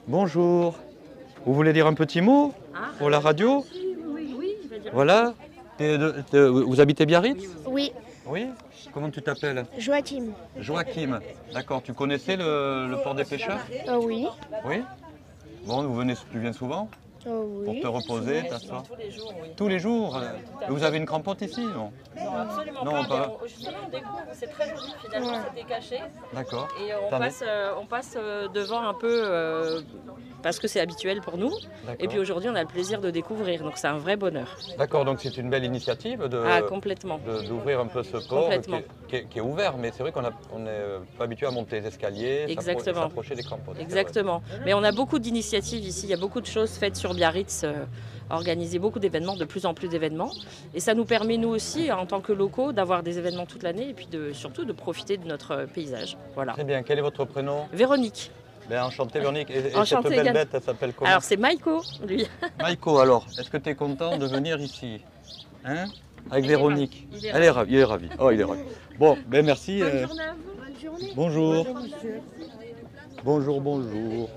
Bonjour. Vous voulez dire un petit mot pour la radio? Oui, il va dire. Voilà. Vous habitez Biarritz? Oui, Oui. Comment tu t'appelles? Joachim. Joachim. D'accord. Tu connaissais le port des pêcheurs? Oui. Oui. Bon, tu viens souvent pour Oui. te reposer, t'asseoir? Tous les jours, oui. Tous les jours. Vous avez une crampote ici, non? Non, absolument Non, pas. pas. Mais justement, on découvre, c'est très joli finalement, Ouais. c'était caché. D'accord. Et Attendez. on passe devant un peu parce que c'est habituel pour nous. Et puis aujourd'hui, on a le plaisir de découvrir, donc c'est un vrai bonheur. D'accord, donc c'est une belle initiative Complètement. d'ouvrir un peu ce port Complètement. qui est ouvert, mais c'est vrai qu'on n'est pas habitué à monter les escaliers, Exactement. s'approcher des crampotes. Exactement. Mais on a beaucoup d'initiatives ici, il y a beaucoup de choses faites sur Biarritz, organiser beaucoup d'événements, de plus en plus d'événements. Et ça nous permet, nous aussi, en tant que locaux, d'avoir des événements toute l'année et puis surtout de profiter de notre paysage. Voilà. Très bien, quel est votre prénom? Véronique. Ben, enchanté Véronique. Et cette Enchantée belle également. bête, elle s'appelle comment? Alors c'est Maïko, lui. Maïko, alors, est-ce que tu es content de venir ici, hein? Avec Il est Véronique. ravi, il est Elle est ravi, il est ravi. Oh, il est ravi. Bon, ben merci. Bonne journée à vous. Bonne journée. Bonjour. Bonjour, bonjour.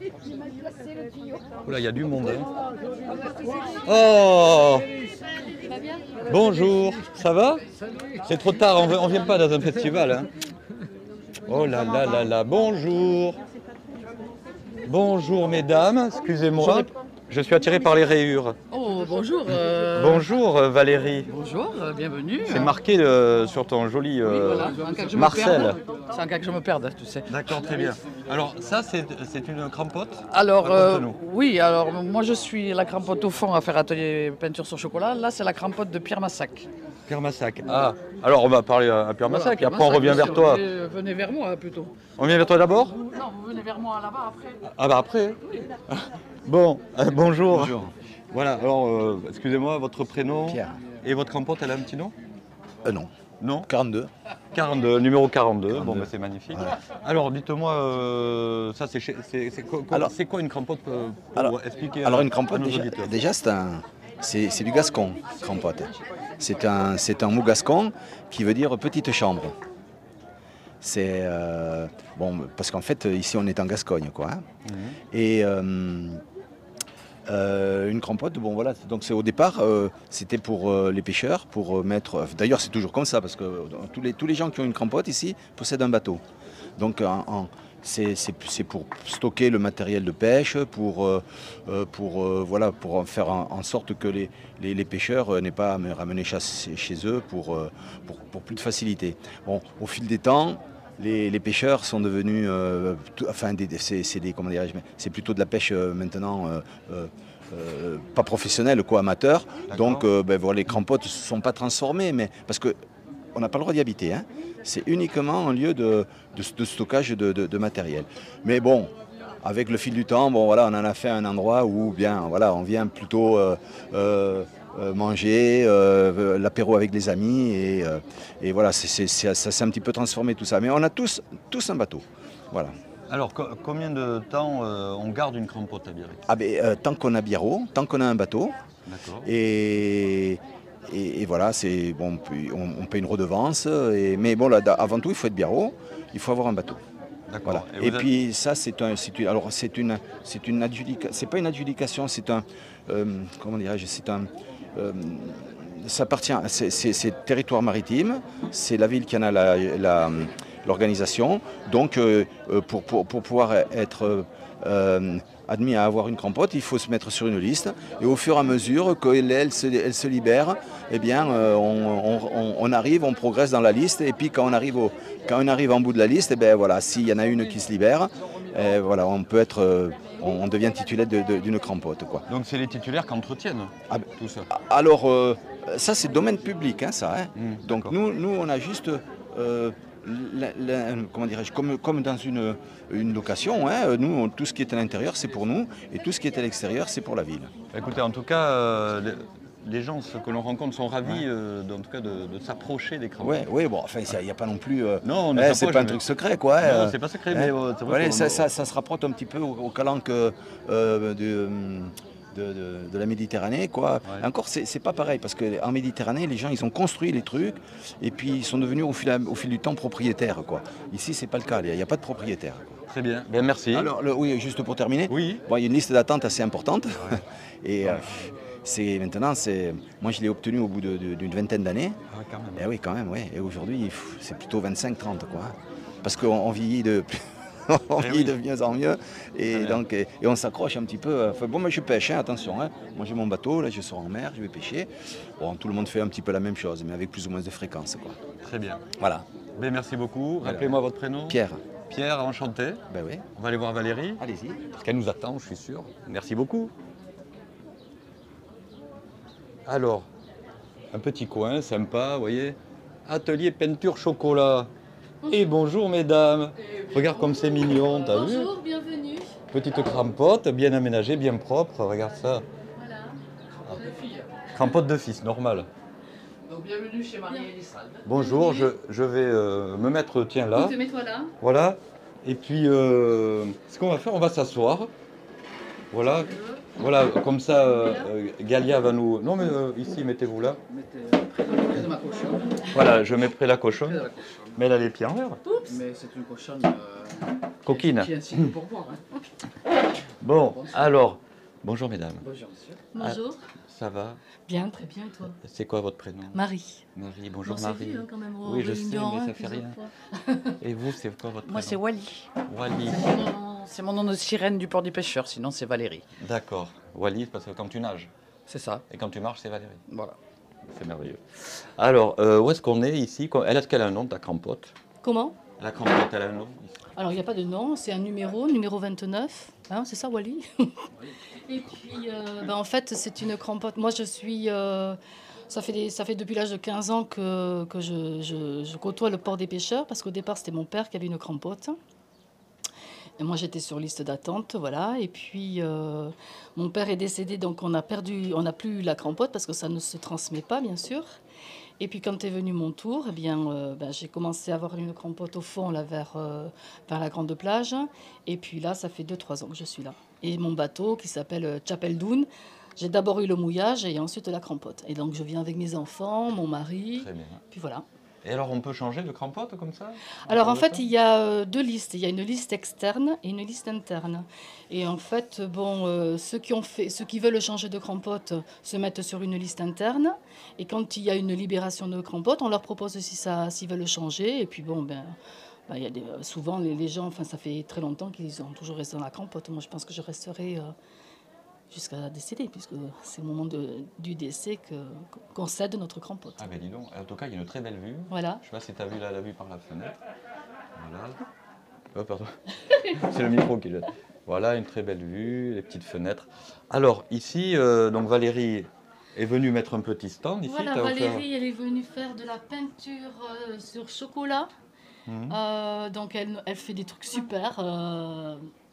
Oula, il y a du monde. Hein. Oh! Bonjour, ça va? C'est trop tard, on ne vient pas dans un festival. Hein. Oh là là là là, bonjour. Bonjour mesdames, excusez-moi. Je suis attiré par les rayures. Oh, bonjour. Bonjour Valérie. Bonjour, bienvenue. C'est marqué sur ton joli Voilà, en cas que je me Marcel. perde. C'est en cas que je me perde, tu sais. D'accord, très bien. Alors ça, c'est une crampote? Alors, Raconte-nous. oui, alors moi je suis la crampote au fond à faire atelier peinture sur chocolat. Là, c'est la crampote de Pierre Massac. Pierre Massac. Ah, alors on va parler à Pierre Voilà, Massac et Pierre après on Massac, revient bien vers sûr. toi. Venez vers moi plutôt. On vient vers toi d'abord? Non, vous venez vers moi là-bas après. Ah bah après. Bon, bonjour. Bonjour. Voilà, alors excusez-moi, votre prénom? Pierre. Et votre crampote, elle a un petit nom? Non. Non? 42. 42, numéro 42. 42. Bon, bah, c'est magnifique. Voilà. Alors dites-moi, ça Alors- c'est quoi une crampote pour Alors- expliquer Alors à- une crampote, à nos déjà, auditeurs? c'est du gascon, crampote. C'est un mot gascon qui veut dire petite chambre. C'est bon, parce qu'en fait ici on est en Gascogne, quoi. Hein. Mhm. Et une crampote, bon voilà, donc c'est au départ, c'était pour les pêcheurs, pour mettre. D'ailleurs, c'est toujours comme ça parce que tous les gens qui ont une crampote ici possèdent un bateau. Donc c'est pour stocker le matériel de pêche, pour en faire en sorte que les pêcheurs n'aient pas à me ramener chez eux pour plus de facilité. Bon, au fil des temps, les pêcheurs sont devenus, comment dirais-je, c'est plutôt de la pêche maintenant. Pas professionnelle, quoi, amateur. Donc voilà, les crampotes ne sont pas transformées, mais parce qu'on n'a pas le droit d'y habiter. Hein. C'est uniquement un lieu de stockage de matériel. Mais bon, avec le fil du temps, bon, voilà, on en a fait un endroit où bien, voilà, on vient plutôt manger, l'apéro avec les amis, et voilà, ça s'est un petit peu transformé tout ça. Mais on a tous un bateau. Voilà. Alors, combien de temps on garde une crampote à Biarritz? Ah ben, tant qu'on a biarrot, tant qu'on a un bateau, D'accord. et voilà, c'est bon, on paye une redevance, mais bon, là, avant tout, il faut être biarrot, il faut avoir un bateau. D'accord. Voilà. Et Et vous puis ça, c'est une adjudication, c'est pas une adjudication, c'est un, comment dirais-je, ça appartient, c'est territoire maritime, c'est la ville qui en a l'organisation. Donc, pour pouvoir être admis à avoir une crampote, il faut se mettre sur une liste. Et au fur et à mesure qu'elle se libère, eh bien, on arrive, on progresse dans la liste. Et puis, quand on arrive en bout de la liste, eh bien, voilà, s'il y en a une qui se libère, voilà, on devient titulaire d'une crampote, quoi. Donc, c'est les titulaires qui entretiennent tout ça. Alors, ça, c'est domaine public, hein, ça. Hein. Donc, d'accord. nous, on a juste... comment dirais-je, comme dans une location, hein, nous, tout ce qui est à l'intérieur, c'est pour nous, et tout ce qui est à l'extérieur, c'est pour la ville. Écoutez, en tout cas, les gens que l'on rencontre sont ravis en tout cas de s'approcher des crampotes. Oui, bon, enfin, il n'y a pas non plus... Non, on ne c'est s'approche, pas un mais- truc secret, quoi. Non, c'est pas secret, mais c'est vrai voilà, qu'on- ça se rapporte un petit peu au calanque de la Méditerranée, quoi. Ouais. Encore, c'est pas pareil, parce qu'en Méditerranée, les gens, ils ont construit les trucs, et puis ils sont devenus au fil du temps propriétaires, quoi. Ici, c'est pas le cas, il n'y a pas de propriétaire, quoi. Très bien. Bien, merci. Alors, oui, juste pour terminer, Oui. bon, il y a une liste d'attente assez importante. Et moi, je l'ai obtenu au bout d'une vingtaine d'années. Ah, quand même. Et oui, quand même, oui. Et aujourd'hui, c'est plutôt 25-30, quoi. Parce qu'on vieillit on vieillit de mieux en mieux. Et, donc, et on s'accroche un petit peu. Enfin, bon, moi, je pêche, hein, attention. Hein. Moi, j'ai mon bateau, là, je sors en mer, je vais pêcher. Bon, tout le monde fait un petit peu la même chose, mais avec plus ou moins de fréquence, quoi. Très bien. Voilà. Ben, merci beaucoup. Rappelez-moi votre prénom. Pierre. Pierre, enchanté. Ben oui. On va aller voir Valérie. Allez-y. Parce qu'elle nous attend, je suis sûr. Merci beaucoup. Alors, un petit coin sympa, vous voyez. Atelier peinture chocolat. Et bonjour mesdames. Regarde comme c'est mignon, t'as vu? Bonjour, bienvenue. Petite crampote, bien aménagée, bien propre. Regarde ça. Voilà. Deux filles. Crampote de fils, normal. Donc bienvenue chez Marie-Elissalde. Bonjour, je vais me mettre, tiens là. Tu te mets-toi là. Voilà. Et puis, ce qu'on va faire, on va s'asseoir. Voilà. Voilà, comme ça, Galia va nous... Non, mais ici, mettez-vous là. Mettez près de ma cochonne. Voilà, je mets près la Près de cochonne. la cochonne. Mais elle a les pieds en l'air. Mais c'est une cochonne Coquine. qui incite au pourboire. Hein. Bon, alors, bonjour mesdames. Bonjour monsieur. Bonjour. Ça va? Bien, très bien, et toi? C'est quoi votre prénom? Marie. Marie, bonjour On s'est Marie. vu, hein, quand même, au Oui, je sais, réunion, mais hein, ça fait plusieurs rien. fois. Et vous, c'est quoi votre prénom? Moi c'est Wally. Wally. C'est mon nom de sirène du port des pêcheurs, sinon c'est Valérie. D'accord. Wally, parce que quand tu nages. C'est ça. Et quand tu marches, c'est Valérie. Voilà. C'est merveilleux. Alors, où est-ce qu'on est ici? Est-ce qu'elle a un nom, ta crampote? Comment? La crampote, elle a un nom ici. Alors, il n'y a pas de nom, c'est un numéro 29. Hein, c'est ça, Wally? Et puis, en fait, c'est une crampote. Moi, je suis... ça fait depuis l'âge de 15 ans que je côtoie le port des pêcheurs, parce qu'au départ, c'était mon père qui avait une crampote. Et moi, j'étais sur liste d'attente, voilà. Et puis, mon père est décédé, donc on n'a plus la crampote, parce que ça ne se transmet pas, bien sûr. Et puis, quand est venu mon tour, eh bien, j'ai commencé à avoir une crampote au fond, là, vers la grande plage. Et puis là, ça fait 2-3 ans que je suis là. Et mon bateau, qui s'appelle Chapel Doon, j'ai d'abord eu le mouillage et ensuite la crampote. Et donc, je viens avec mes enfants, mon mari, Très bien. puis voilà. Et alors, on peut changer de crampote comme ça? Alors en fait, il y a deux listes. Il y a une liste externe et une liste interne. Et en fait, ceux qui veulent changer de crampote se mettent sur une liste interne. Et quand il y a une libération de crampote, on leur propose s'ils veulent changer. Et puis il y a souvent les gens, enfin ça fait très longtemps qu'ils ont toujours resté dans la crampote. Moi, je pense que je resterai jusqu'à décéder, puisque c'est au moment du décès qu'on cède notre crampote. Ah ben dis donc, en tout cas, il y a une très belle vue. Voilà. Je sais pas si tu as vu la vue par la fenêtre. Voilà. Oh, pardon. C'est le micro qui le... Voilà, une très belle vue, les petites fenêtres. Alors, ici, donc Valérie est venue mettre un petit stand. Ici, Voilà, t'as offert- Valérie, elle est venue faire de la peinture sur chocolat. Donc elle fait des trucs super.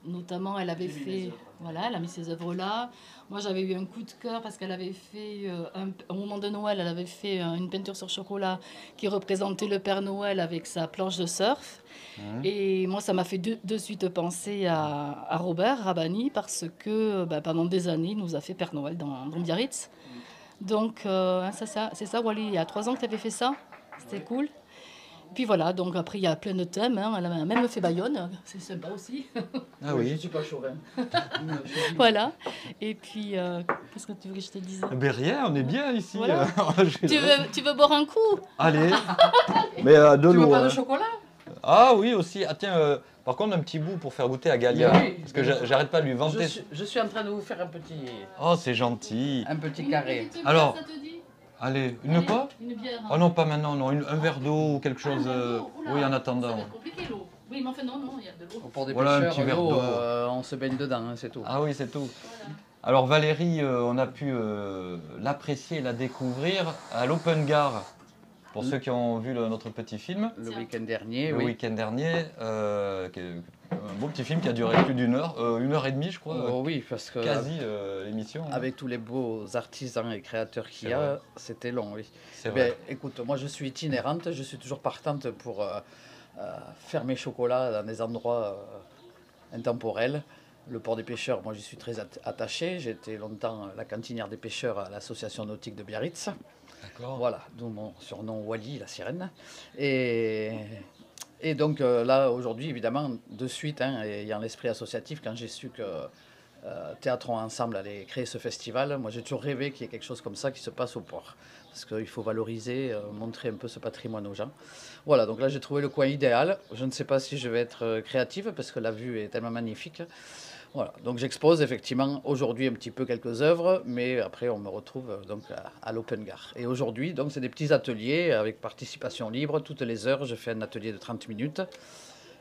Notamment, elle avait fait, voilà, elle a mis ses œuvres là. Moi, j'avais eu un coup de cœur parce qu'elle avait fait, au moment de Noël, elle avait fait une peinture sur chocolat qui représentait le Père Noël avec sa planche de surf. Et moi, ça m'a fait de suite penser à Robert Rabani parce que pendant des années, il nous a fait Père Noël dans Biarritz. Donc, c'est ça, Wally, il y a 3 ans que tu avais fait ça. C'était cool. Puis voilà, donc après il y a plein de thèmes, hein. Elle a même fait Bayonne, c'est sympa aussi. Ah Je oui. ne suis pas chauvin. Voilà. Et puis, qu'est-ce que tu veux que je te dise? Ben rien, on est bien ici. Voilà. Je- tu veux boire un coup? Allez. Mais de Tu veux l'eau. pas de hein. chocolat? Ah oui, aussi. Ah tiens, par contre, un petit bout pour faire goûter à Galia. Oui. Parce que j'arrête pas de lui vanter. Je suis en train de vous faire un Oh, c'est gentil. petit carré. Une petite bière, Alors, ça te dit? Allez, une Allez, quoi? Une bière. Oh non, pas maintenant, non. Un verre d'eau ou quelque chose. Oula, Oui, en ça attendant. va être compliqué l'eau. Oui, mais enfin non, il y a de l'eau. Pour des Voilà, un pêcheurs, petit verre l'eau, d'eau. on se baigne dedans, hein, c'est tout. Ah oui, c'est tout. Alors Valérie, on a pu l'apprécier et la découvrir à l'Open Gare. Pour ceux qui ont vu notre petit film, Le week-end dernier, le oui. week-end dernier, qui est un beau petit film qui a duré plus d'1 heure, 1 heure et demie je crois, Oh oui, parce que quasi l'émission. hein. avec tous les beaux artisans et créateurs qu'il y C'est vrai. a, c'était long, oui. C'est Ben, vrai. écoute, moi je suis itinérante, je suis toujours partante pour faire mes chocolats dans des endroits intemporels. Le port des pêcheurs, moi je suis très attaché. J'ai été longtemps la cantinière des pêcheurs à l'association nautique de Biarritz. D'accord. Voilà, d'où mon surnom Wally, la sirène. Et Et donc là, aujourd'hui, évidemment, de suite, hein, ayant l'esprit associatif, quand j'ai su que Théâtrons Ensemble allait créer ce festival, moi j'ai toujours rêvé qu'il y ait quelque chose comme ça qui se passe au port. Parce qu'il faut valoriser, montrer un peu ce patrimoine aux gens. Voilà, donc là j'ai trouvé le coin idéal. Je ne sais pas si je vais être créative parce que la vue est tellement magnifique. Voilà, donc j'expose effectivement aujourd'hui un petit peu quelques œuvres, mais après on me retrouve donc à l'Open Gare. Et aujourd'hui, donc c'est des petits ateliers avec participation libre. Toutes les heures, je fais un atelier de 30 minutes.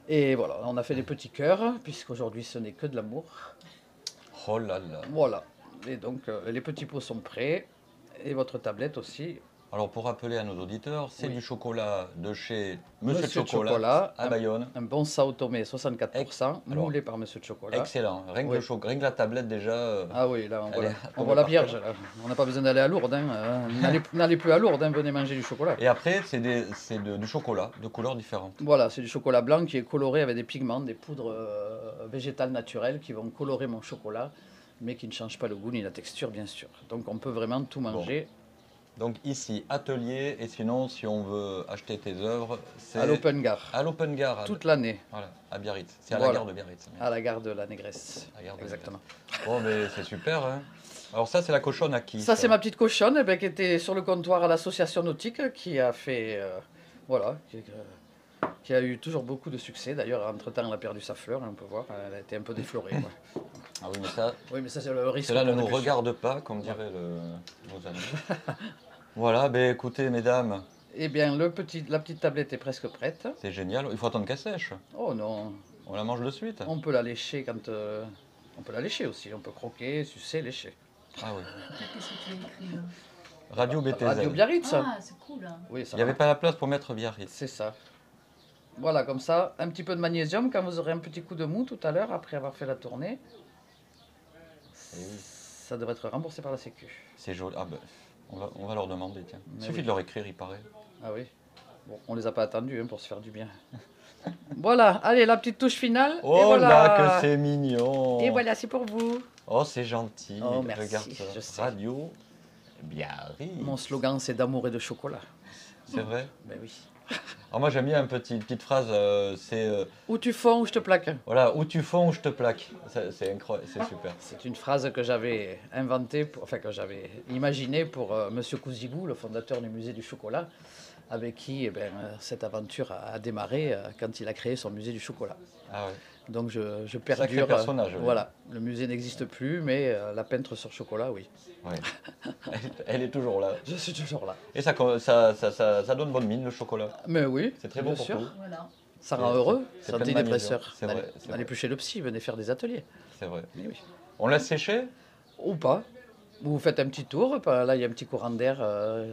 Et voilà, on a fait des petits cœurs, puisqu'aujourd'hui ce n'est que de l'amour. Oh là là. Voilà, et donc les petits pots sont prêts, et votre tablette aussi. Alors pour rappeler à nos auditeurs, c'est Oui. du chocolat de chez Monsieur Monsieur de Chocolat, Chocolat, à Bayonne. Un bon Sao Tomé 64%, Alors, moulé par Monsieur de Chocolat. Excellent. Rien que, Oui. rien que la tablette déjà. Ah oui, là, Elle est on tombée voit la par Vierge. terre. Là. On n'a pas besoin d'aller à Lourdes. Hein. N'allez plus à Lourdes, hein, venez manger du chocolat. Et après, c'est du chocolat de couleurs différentes. Voilà, c'est du chocolat blanc qui est coloré avec des pigments, des poudres végétales naturelles qui vont colorer mon chocolat, mais qui ne changent pas le goût ni la texture, bien sûr. Donc on peut vraiment tout manger. Donc ici, atelier, et sinon, si on veut acheter tes œuvres, c'est À l'Open Gare, à l'Open Gare, toute l'année, voilà, à Biarritz. C'est à Voilà. la gare de Biarritz. à la gare de la Négresse. La gare de Exactement. Bon, mais c'est super. Hein. Alors ça, c'est la cochonne à qui Ça, c'est ma petite cochonne qui était sur le comptoir à l'association nautique, qui a fait, voilà, qui a eu toujours beaucoup de succès. D'ailleurs, entre-temps, elle a perdu sa fleur, on peut voir, elle a été un peu déflorée. quoi. Ah oui, mais ça, Oui, mais ça, c'est le risque. cela ne pour nous les pêcheurs. regarde pas, comme diraient nos amis. Voilà, ben écoutez, mesdames, Eh bien, la petite tablette est presque prête. c'est génial. Il faut attendre qu'elle sèche. Oh non, On la mange de suite. on peut la lécher quand... on peut la lécher aussi, on peut croquer, sucer, lécher. Ah oui. Qu'est-ce que tu as écrit là? Radio BTZ. Radio Biarritz. Ah, c'est cool. Hein. Oui, ça Il n'y avait va. pas la place pour mettre Biarritz. C'est ça. Voilà, comme ça, un petit peu de magnésium quand vous aurez un petit coup de mou tout à l'heure, après avoir fait la tournée. Eh oui. Ça devrait être remboursé par la Sécu. C'est joli. Ah ben, on va leur demander, tiens. Il Mais suffit oui. de leur écrire, il paraît. Ah oui. Bon, on les a pas attendus hein, pour se faire du bien. Voilà, allez, la petite touche finale. et Oh voilà. là, que c'est mignon. Et voilà, c'est pour vous. Oh, c'est gentil. Oh, merci, Regarde je ça. sais. Radio Biarritz. Mon slogan, c'est d'amour et de chocolat. C'est vrai. Ben oui. Alors moi, j'aime bien une petite phrase. C'est Où tu fonds, où je te plaque. voilà, où tu fonds, où je te plaque. C'est incroyable, c'est super. C'est une phrase que j'avais inventée, enfin que j'avais imaginée pour Monsieur Couzigou, le fondateur du musée du chocolat, avec qui cette aventure a démarré quand il a créé son musée du chocolat. Ah ouais. Donc je Sacré perdure. personnage. oui. Voilà, le musée n'existe plus, mais la peintre sur chocolat, oui. Ouais. Elle est toujours là. Je suis toujours là. Et ça donne bonne mine, le chocolat. Mais oui, C'est très bon bien pour sûr. tout. Voilà. Ça C'est- rend heureux, c'est plein de antidépresseur. magnésium. C'est vrai, c'est N'allez vrai. plus chez le psy, venez faire des ateliers. C'est vrai. Mais oui. On laisse sécher. Ou pas. Vous faites un petit tour, là il y a un petit courant d'air,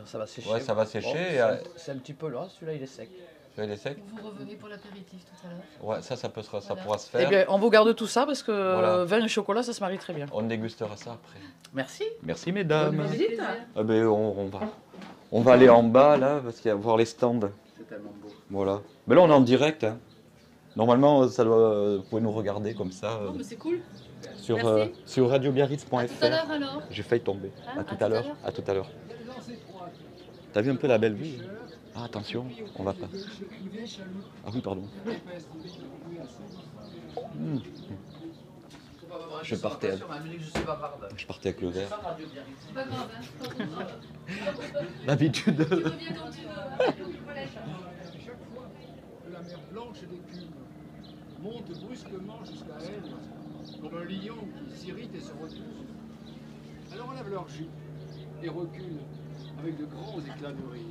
ça va sécher. Ouais, ça va sécher, Bon, et, c'est un petit peu là, celui-là il est sec. Tu les sec. Vous revenez pour l'apéritif tout à l'heure. Ouais, ça Voilà. pourra se Eh faire. bien, on vous garde tout ça parce que Voilà. vin et chocolat, ça se marie très bien. On dégustera ça après. Merci. Merci mesdames. Bonne visite. Ah ben, on va aller en bas là parce qu'il y a voir les stands. C'est tellement beau. Voilà. Mais là on est en direct. Hein. Normalement ça doit, vous pouvez nous regarder comme ça Oh, mais c'est cool. sur, merci. sur À tout à radiobiarritz.fr. l'heure alors. J'ai failli tomber. Hein, À tout à l'heure. À tout à l'heure. T'as vu un peu la belle vue? Ah attention, on va pas. Ah oui pardon. Hmm. Je partais avec le verre. C'est pas grave, hein. D'habitude. Tu reviens quand tu veux. Chaque fois que la mer blanche d'écume monte brusquement jusqu'à elle, comme un lion qui s'irrite et se retrousse, elle enlève leur jupe et recule avec de grands éclats de rire.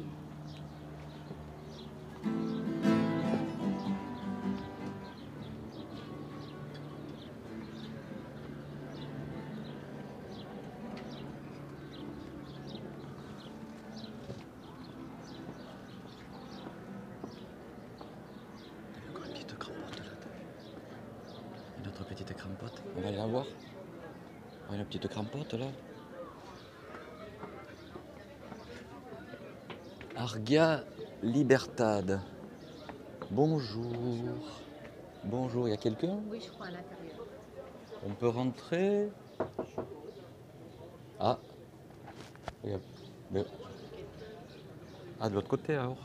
Encore une petite crampote là. Une autre petite crampote. On va aller la voir. Ouais, une petite crampote là. Argia Libertad. Bonjour. Bonjour, il y a quelqu'un? Oui, je crois à l'intérieur. On peut rentrer. Ah. Il y a- mais- Ah, de l'autre côté alors.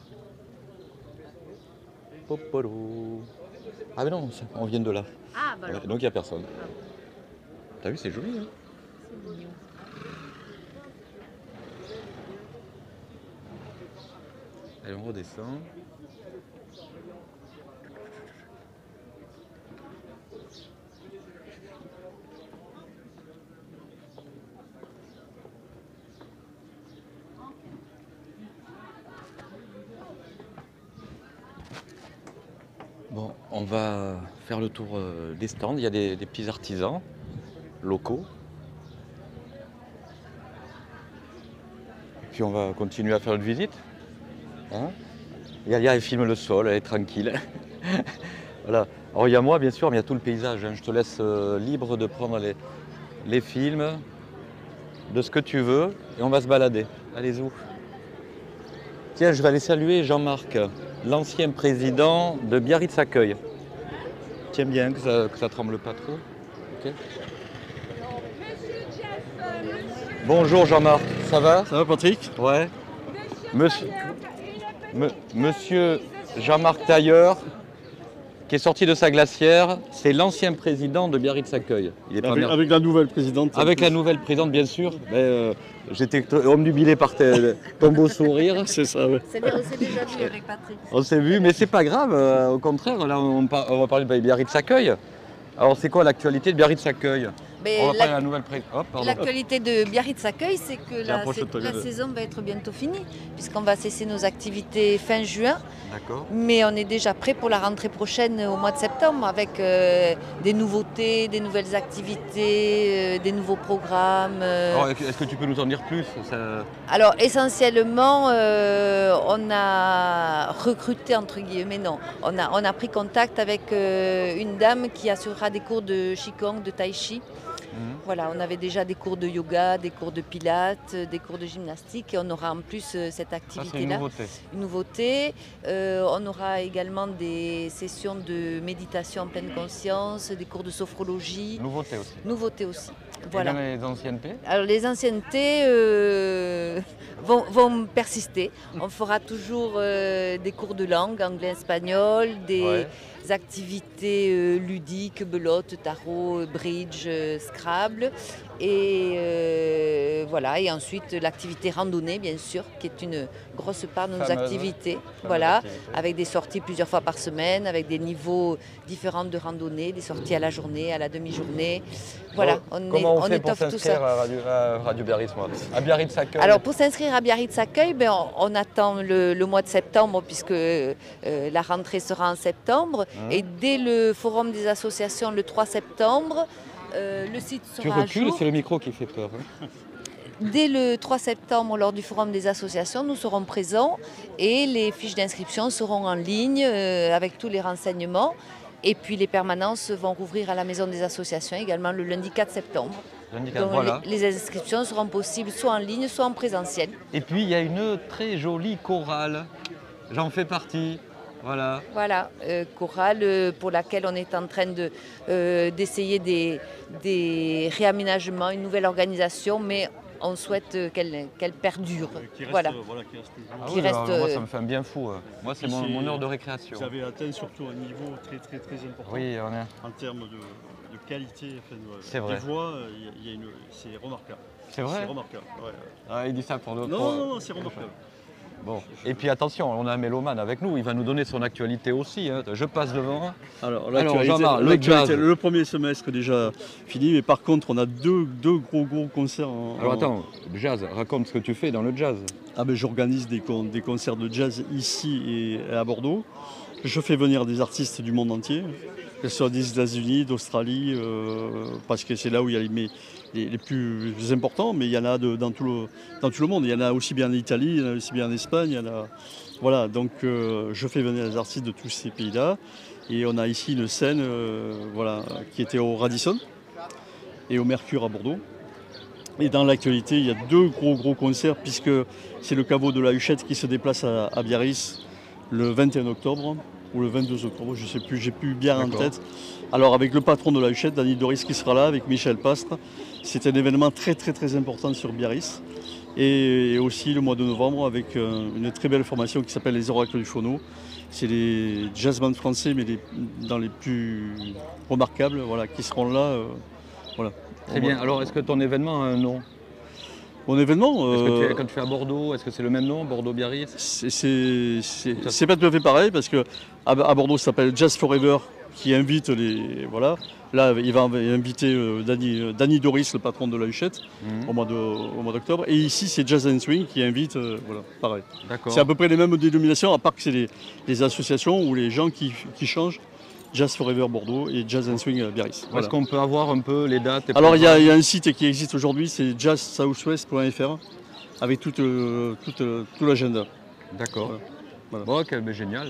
Popolo. Ah mais non, on vient de là. Ah, bah alors. Ouais, donc il n'y a personne. T'as vu, c'est joli, hein? Allez, on redescend. Bon, on va faire le tour des stands. Il y a des petits artisans locaux. Et puis on va continuer à faire une visite. Hein, Galia, elle filme le sol, elle est tranquille. Voilà. Alors il y a moi bien sûr, mais il y a tout le paysage. Hein. Je te laisse libre de prendre les films, de ce que tu veux, et on va se balader. Allez où? Tiens, je vais aller saluer Jean-Marc, l'ancien président de Biarritz Accueil. Tiens bien que ça tremble pas trop. Ok. Bonjour Jean-Marc, ça va? Ça va Patrick? Ouais. Monsieur Jean-Marc Tailleur, qui est sorti de sa glacière, c'est l'ancien président de Biarritz Accueil. Il est pas nerveux. Avec la nouvelle présidente. Avec la nouvelle présidente, bien sûr. J'étais omnubilé par ton beau sourire. C'est ça, ouais. On s'est déjà vu avec Patrick. On s'est vu, mais c'est pas grave. Au contraire, là, on va parler de Biarritz Accueil. Alors, c'est quoi l'actualité de Biarritz Accueil? On va parler de la nouvelle présidente. L'actualité de Biarritz Accueil, c'est que la saison va être bientôt finie, puisqu'on va cesser nos activités fin juin. D'accord. Mais on est déjà prêt pour la rentrée prochaine au mois de septembre, avec des nouveautés, des nouvelles activités, des nouveaux programmes. Alors, est-ce que tu peux nous en dire plus? Alors essentiellement, on a recruté, entre guillemets, non, on a pris contact avec une dame qui assurera des cours de Qigong, de Tai Chi. Voilà, on avait déjà des cours de yoga, des cours de pilates, des cours de gymnastique, et on aura en plus cette activité-là. Une nouveauté. On aura également des sessions de méditation en pleine conscience, des cours de sophrologie. Nouveauté aussi. Voilà. Et les anciennetés? Alors les anciennetés vont persister. On fera toujours des cours de langue, anglais, espagnol, des activités ludiques, belote, tarot, bridge, Scrabble. Et voilà. Et ensuite l'activité randonnée, bien sûr, qui est une grosse part de nos activités. Voilà, avec des sorties plusieurs fois par semaine, avec des niveaux différents de randonnée, des sorties à la journée, à la demi-journée. Voilà, comment on fait pour étoffe tout s'inscrire ça. à Radio Biarritz, à Biarritz Accueil? Alors pour s'inscrire à Biarritz Accueil, on attend le mois de septembre, puisque la rentrée sera en septembre. Et dès le forum des associations le 3 septembre, le site sera à jour. Tu recules, c'est le micro qui fait peur. Hein. Dès le 3 septembre, lors du forum des associations, nous serons présents et les fiches d'inscription seront en ligne avec tous les renseignements. Et puis les permanences vont rouvrir à la maison des associations également le lundi 4 septembre. Donc voilà. les inscriptions seront possibles soit en ligne, soit en présentiel. Et puis il y a une très jolie chorale. J'en fais partie. Voilà. Voilà, chorale pour laquelle on est en train d'essayer des réaménagements, une nouvelle organisation, mais on souhaite qu'elle perdure. Voilà. Moi, ça me fait un bien fou. Moi, c'est mon heure de récréation. Vous avez atteint surtout un niveau très très très important. Oui, on est. En termes de qualité, c'est vrai. Des voix, c'est remarquable. C'est vrai. C'est remarquable. Ouais. Ah, il dit ça pour d'autres. Non, c'est remarquable. Bon, et puis attention, on a un mélomane avec nous, il va nous donner son actualité aussi. Hein. Je passe devant. Alors l'actualité, le premier semestre déjà fini, mais par contre, on a deux gros concerts. Alors attends, jazz, raconte ce que tu fais dans le jazz. Ah ben, j'organise des concerts de jazz ici et à Bordeaux. Je fais venir des artistes du monde entier, que ce soit des États-Unis, d'Australie, parce que c'est là où il y a les plus importants, mais il y en a dans tout le monde. Il y en a aussi bien en Italie, il y en a aussi bien en Espagne. Voilà, donc je fais venir des artistes de tous ces pays-là. Et on a ici une scène qui était au Radisson et au Mercure à Bordeaux. Et dans l'actualité, il y a deux gros concerts, puisque c'est le caveau de la Huchette qui se déplace à Biarritz le 21 octobre ou le 22 octobre, je ne sais plus, j'ai plus bien en tête. Alors avec le patron de la Huchette, Dany Doris, qui sera là, avec Michel Pastre. C'est un événement très important sur Biarritz. Et aussi le mois de novembre avec une très belle formation qui s'appelle les Oracles du Phono. C'est les jazzmen français, mais dans les plus remarquables, voilà, qui seront là. Voilà. Très bien. Alors, est-ce que ton événement a un nom? Mon événement, Quand tu es à Bordeaux, est-ce que c'est le même nom, Bordeaux-Biarritz? c'est pas tout à fait pareil parce que à Bordeaux, ça s'appelle Jazz Forever, qui invite les voilà. Là, il va inviter Danny Doris, le patron de la Huchette, au mois d'octobre. Et ici, c'est Jazz and Swing qui invite, voilà, pareil. D'accord. C'est à peu près les mêmes dénominations, à part que c'est les associations ou les gens qui changent. Jazz Forever Bordeaux et Jazz and Swing Biarritz. Voilà. Est-ce qu'on peut avoir un peu les dates? Alors il y a un site qui existe aujourd'hui, c'est jazzsouthwest.fr avec tout l'agenda. D'accord. Voilà. Bon, ok, mais génial.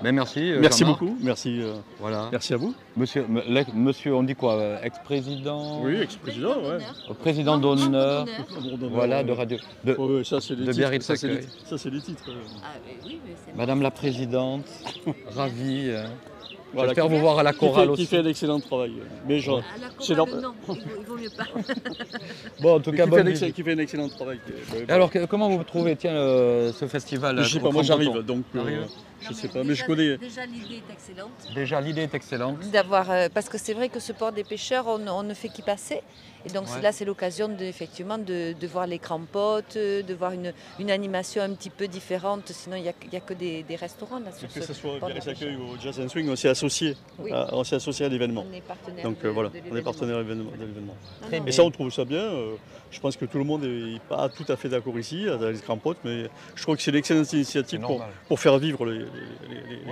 Ben, merci. Merci Jean-Marc. beaucoup, merci, Voilà. merci à vous. Monsieur, on dit quoi? Ex-président? Oui, ex-président, ouais. Président d'honneur. Voilà, de radio. Ouais, ça, c'est les de titres, Biarritz ça, c'est les, Accueil. ça, c'est les titres. Madame la Présidente, ravie. Voilà, J'espère vous voir à la chorale aussi. Qui fait un excellent travail. Mais genre, À la chorale, non, il vaut mieux pas. Bon, en tout cas, bonne visite. qui fait un excellent travail. Et alors, comment vous trouvez ce festival? Je sais pas, moi j'arrive, donc je sais pas, mais je connais. Déjà, l'idée est excellente. Déjà, l'idée est excellente. D'avoir, parce que c'est vrai que ce port des pêcheurs, on ne fait qu'y passer. Et donc Ouais. là, c'est l'occasion effectivement de voir les crampotes, de voir une animation un petit peu différente. Sinon, il n'y a que des restaurants là sur Que ce soit port des Biarritz Accueil pêcheurs. ou Jazz and Swing, on s'est associé. Oui. On s'est associé à l'événement. On est partenaire. Donc de voilà, on l'événement. est partenaire de l'événement. Non, Très non, Et ça, on trouve ça bien. Je pense que tout le monde n'est pas tout à fait d'accord ici, avec les crampotes, mais je crois que c'est une excellente initiative pour faire vivre les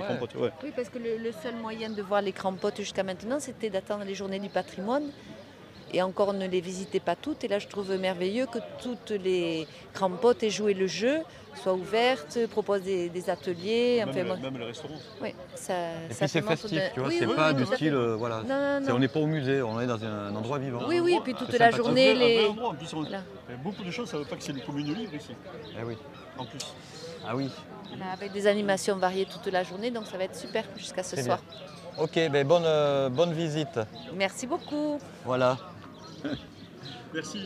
crampotes. Ouais. Oui, parce que le seul moyen de voir les crampotes jusqu'à maintenant, c'était d'attendre les journées du patrimoine. Et encore, on ne les visitait pas toutes. Et là, je trouve merveilleux que toutes les crampotes aient joué le jeu, soient ouvertes, proposent des ateliers. Même le restaurant. Oui, ça, Et ça puis c'est te montre festif, tu vois, Oui, c'est oui, pas oui, du tout à style, fait. voilà. Non. On n'est pas au musée, on est dans un endroit vivant. Oui, et puis toute C'est la sympathique. journée, Un vrai les... endroit, en plus, Voilà. beaucoup de choses, ça ne veut pas que c'est une commune libre ici, Eh oui. en plus. Ah oui. Voilà, avec des animations variées toute la journée, donc ça va être super jusqu'à ce Très soir. Ok, ben bonne visite. Merci beaucoup. Voilà. Merci.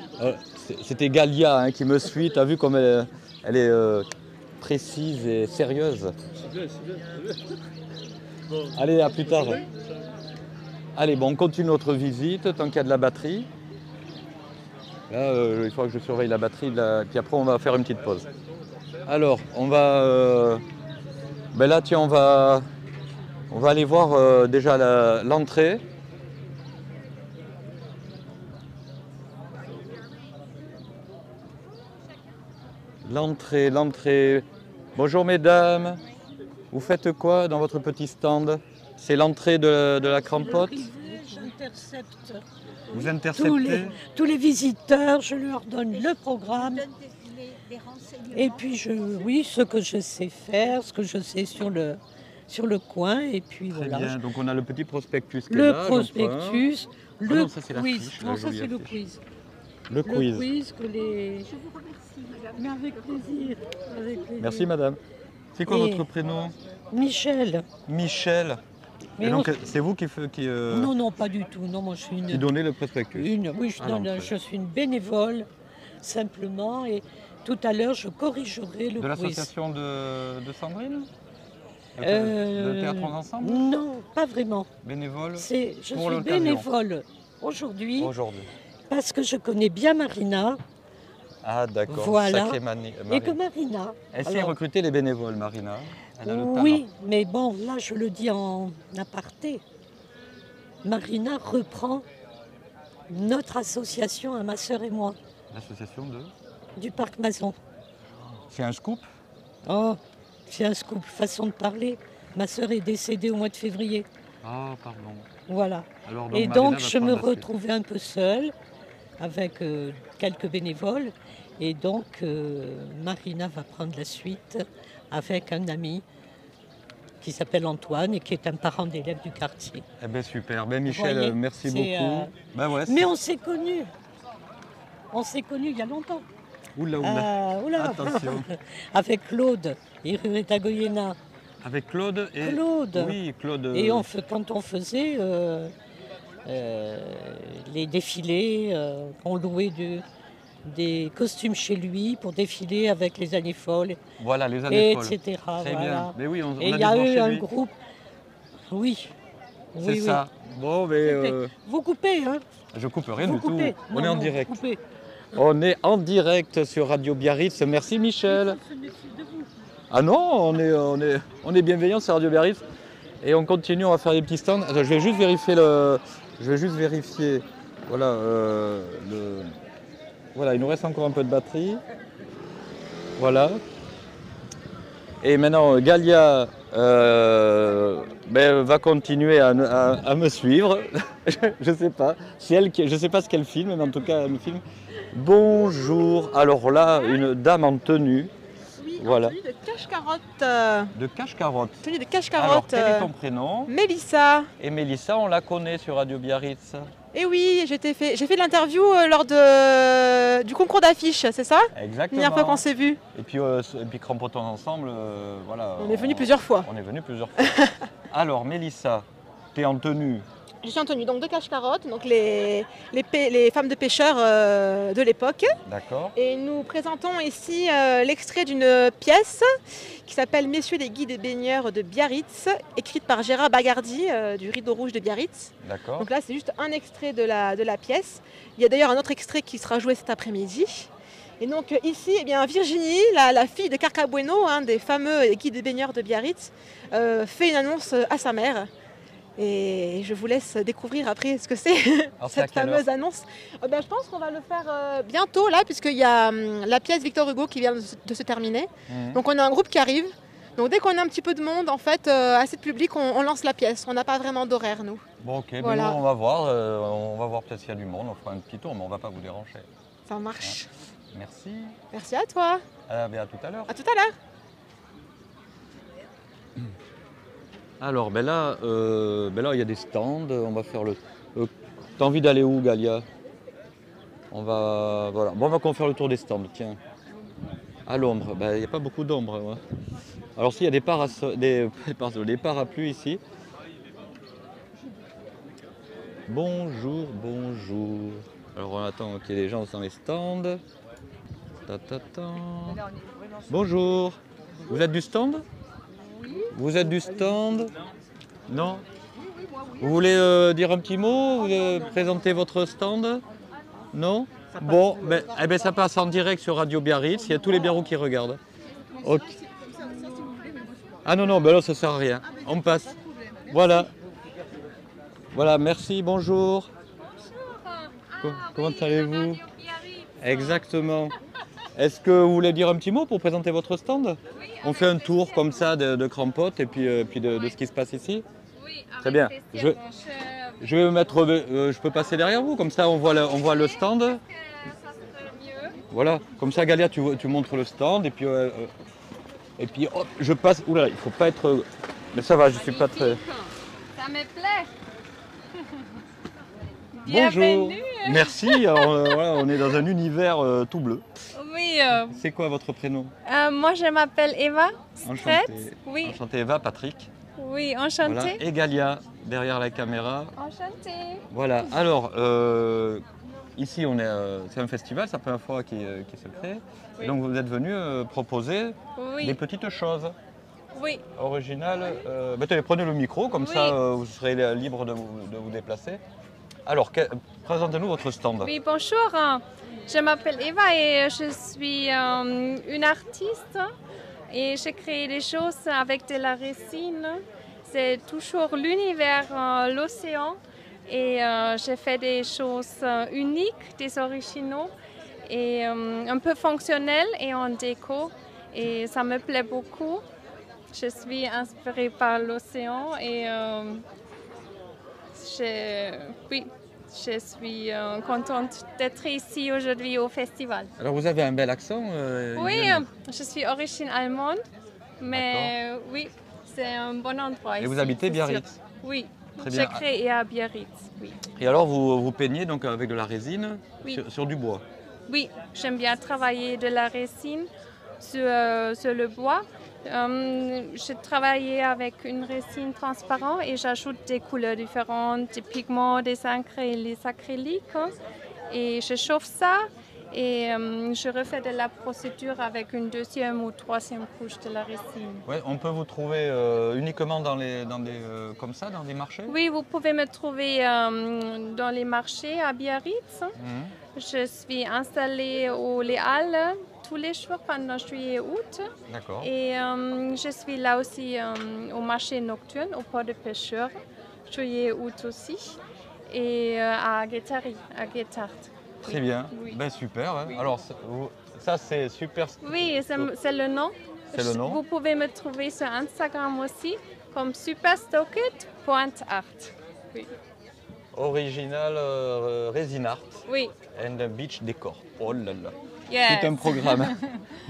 C'était Galia qui me suit. Tu as vu comme elle est précise et sérieuse. C'est bien, c'est bien. Bon. Allez, à plus tard. Allez, bon, on continue notre visite tant qu'il y a de la batterie. Là, il faudra que je surveille la batterie. Puis après, on va faire une petite pause. Alors, on va... ben là, tiens, on va aller voir déjà l'entrée. L'entrée. Bonjour mesdames. Vous faites quoi dans votre petit stand? C'est l'entrée de la crampote? J'intercepte Vous interceptez? tous les visiteurs, je leur donne le programme. Et puis, oui, ce que je sais faire, ce que je sais sur le coin. Et puis Très voilà. bien, donc on a le petit prospectus qui est Le là, prospectus, Ah le non, ça, c'est quiz. l'affiche, Non, la ça jolie c'est le affiche. quiz. Le Le quiz. quiz que les. Je vous remercie, madame. Mais avec plaisir. Avec plaisir. Merci madame. C'est quoi Et- votre prénom? Michel. Michel. Mais Et donc on- c'est vous qui Non, non, pas du tout. Non, moi je suis une. donnez le prospectus? Oui, Ah, non, je suis une bénévole, simplement. Et tout à l'heure, je corrigerai le De quiz. l'association de Sandrine? Euh, De Théâtre Ensemble? Non, pas vraiment. Bénévole? Je Pour suis l'occasion. bénévole aujourd'hui Aujourd'hui. parce que je connais bien Marina Ah d'accord, Voilà. sacrée et que Marina. Elle sait alors, recruter les bénévoles, Marina. Elle a le talent. oui, mais bon, là je le dis en aparté. Marina reprend notre association à ma sœur et moi L'association de... du Parc Mazon. C'est un scoop? Oh, c'est un scoop, façon de parler. Ma sœur est décédée au mois de février. Ah, pardon. Voilà. Alors, Et Marina donc va je prendre me la suite. retrouvais un peu seule avec quelques bénévoles. Et donc Marina va prendre la suite avec un ami qui s'appelle Antoine et qui est un parent d'élève du quartier. Eh bien super, ben, Vous Michel, voyez, merci c'est, beaucoup. Ben ouais, Mais on s'est connus. On s'est connus il y a longtemps. Oula, oula. Oula. Attention. Avec Claude, Irureta Goyena. Avec Claude et... Claude. Oui, Claude. Et quand on faisait les défilés, on louait des costumes chez lui pour défiler avec les années folles, Voilà, les années folles. etc. Très voilà. bien. Mais oui, on Et a il y a dû voir eu chez un lui. groupe. Oui. C'est Oui, ça. Bon, mais Vous coupez, hein? je coupe rien Vous du tout. coupez. On Non, est en non, direct. vous coupez. On est en direct sur Radio Biarritz. Merci Michel. Ah non, on est bienveillant sur Radio Biarritz. Et on continue, on va faire des petits stands. Attends, je vais juste vérifier. Voilà, voilà, il nous reste encore un peu de batterie. Voilà. Et maintenant, Galia va continuer à me suivre. Je ne sais pas. Je sais pas ce qu'elle filme, mais en tout cas, elle me filme. Bonjour. Alors là, une dame en tenue. Oui, Voilà. en tenue de cache-carotte. De cache-carotte. Tenue de Alors, cache-carotte. quel est ton prénom? Mélissa. Et Mélissa, on la connaît sur Radio Biarritz. Et oui, j'ai fait de l'interview lors du concours d'affiches, c'est ça? La Exactement. dernière fois qu'on s'est vus. Et puis Crampotons ensemble, voilà. On est venus plusieurs fois. On est venus plusieurs fois. Alors, Mélissa, tu es en tenue. Je suis en tenue donc de cache-carotte, donc les femmes de pêcheurs de l'époque. D'accord. Et nous présentons ici l'extrait d'une pièce qui s'appelle Messieurs les guides et baigneurs de Biarritz, écrite par Gérard Bagardi du Rideau Rouge de Biarritz. D'accord. Donc là, c'est juste un extrait de la pièce. Il y a d'ailleurs un autre extrait qui sera joué cet après-midi. Et donc ici, eh bien, Virginie, la fille de Carcabueno, un des fameux guides et baigneurs de Biarritz, fait une annonce à sa mère. Et je vous laisse découvrir après ce que c'est, cette fameuse annonce. Je pense qu'on va le faire bientôt là, puisqu'il y a la pièce Victor Hugo qui vient de se terminer. Donc on a un groupe qui arrive. Donc dès qu'on a un petit peu de monde, en fait, assez de public, on lance la pièce. On n'a pas vraiment d'horaire, nous. Bon, ok, Voilà. ben nous, on va voir peut-être s'il y a du monde, on fera un petit tour, mais on ne va pas vous déranger. Ça marche. Merci. Merci à toi. À tout à l'heure. À tout à l'heure. Alors, ben là, il y a des stands. On va faire le. T'as envie d'aller où, Galia? Voilà. Bon, on va faire le tour des stands. Tiens. À l'ombre. Ben, il n'y a pas beaucoup d'ombre. Ouais. Alors, s'il y a des parapluies ici. Bonjour, bonjour. Alors, on attend qu'il y ait des gens dans les stands. Bonjour. Vous êtes du stand? Vous êtes du stand? Non? Vous voulez dire un petit mot? Présenter votre stand? Non? Bon, ça passe en direct sur Radio Biarritz. Il y a tous les Biarrous qui regardent. Ok. Ah non, là ça sert à rien. On passe. Voilà. Voilà, merci, bonjour. Comment allez-vous? Exactement. Est-ce que vous voulez dire un petit mot pour présenter votre stand? On fait un tour comme ça de Crampote et puis de ce qui se passe ici. Oui, très bien. Je vais me mettre. Je peux passer derrière vous, comme ça on voit le stand. Voilà, comme ça Galia, tu montres le stand et puis hop, je passe. Oula, il faut pas être. Mais ça va, je suis pas très. Ça me plaît. Bonjour. Merci. Alors, voilà, on est dans un univers tout bleu. Oui. C'est quoi votre prénom? Moi, je m'appelle Eva. Enchantée. Oui. Enchantée Eva, Patrick. Oui, enchantée. Voilà. Et Galia, derrière la caméra. Enchantée. Voilà. Alors, ici, c'est un festival, c'est la première fois qu'il se crée. Oui. Donc, vous êtes venu proposer des petites choses. Oui. Originales. Tenez, prenez le micro, comme ça, vous serez libre de vous déplacer. Alors, présentez-nous votre stand. Oui, bonjour. Je m'appelle Eva et je suis une artiste. Et j'ai créé des choses avec de la résine. C'est toujours l'univers, l'océan. Et j'ai fait des choses uniques, des originaux et un peu fonctionnels et en déco. Et ça me plaît beaucoup. Je suis inspirée par l'océan et je suis contente d'être ici aujourd'hui au festival. Alors vous avez un bel accent. Oui, je suis d'origine allemande, mais oui, c'est un bon endroit ici. Et vous habitez Biarritz? Oui, très bien. J'ai créé à Biarritz, oui. Et alors vous peignez donc avec de la résine sur du bois? Oui, j'aime bien travailler de la résine sur le bois. J'ai travaillé avec une résine transparente et j'ajoute des couleurs différentes, des pigments, des acryliques. Et je chauffe ça Et je refais de la procédure avec une deuxième ou troisième couche de la résine. Ouais, on peut vous trouver uniquement comme ça, dans des marchés? Oui, vous pouvez me trouver dans les marchés à Biarritz. Je suis installée aux Les Halles tous les jours pendant juillet et août. D'accord. Et je suis là aussi au marché nocturne, au port de pêcheurs, juillet et août aussi. Et à Guétari, à Guétart. Très bien, Oui. ben, super. Hein. Oui. Alors ça c'est super. Oui, c'est le nom. C'est le nom. Vous pouvez me trouver sur Instagram aussi comme superstocket.art. Oui. Original resin art Oui. and beach décor. Oh là là. Yes. Tout un programme.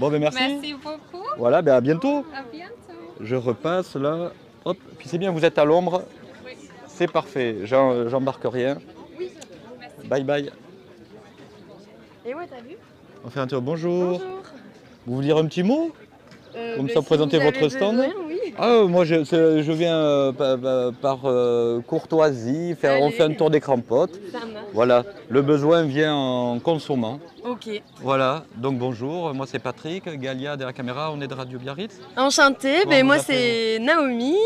Bon ben merci. Merci beaucoup. Voilà, ben à bientôt. À bientôt. Je repasse là. Hop. Puis c'est bien, vous êtes à l'ombre. Oui. C'est parfait. J'embarque rien. Oui. Bye bye. Et ouais, t'as vu? On fait un tour. Bonjour. Bonjour. Vous voulez dire un petit mot? Comme ça, Si présenter vous votre avez stand. besoin, oui. Ah, moi, je viens par courtoisie. On Allez. fait un tour des crampottes. Ça marche. Voilà, le besoin vient en consommant. Ok. Voilà, donc bonjour, moi c'est Patrick, Galia derrière la caméra, on est de Radio Biarritz. Enchantée, Comment vous moi appelez-vous? c'est Naomi.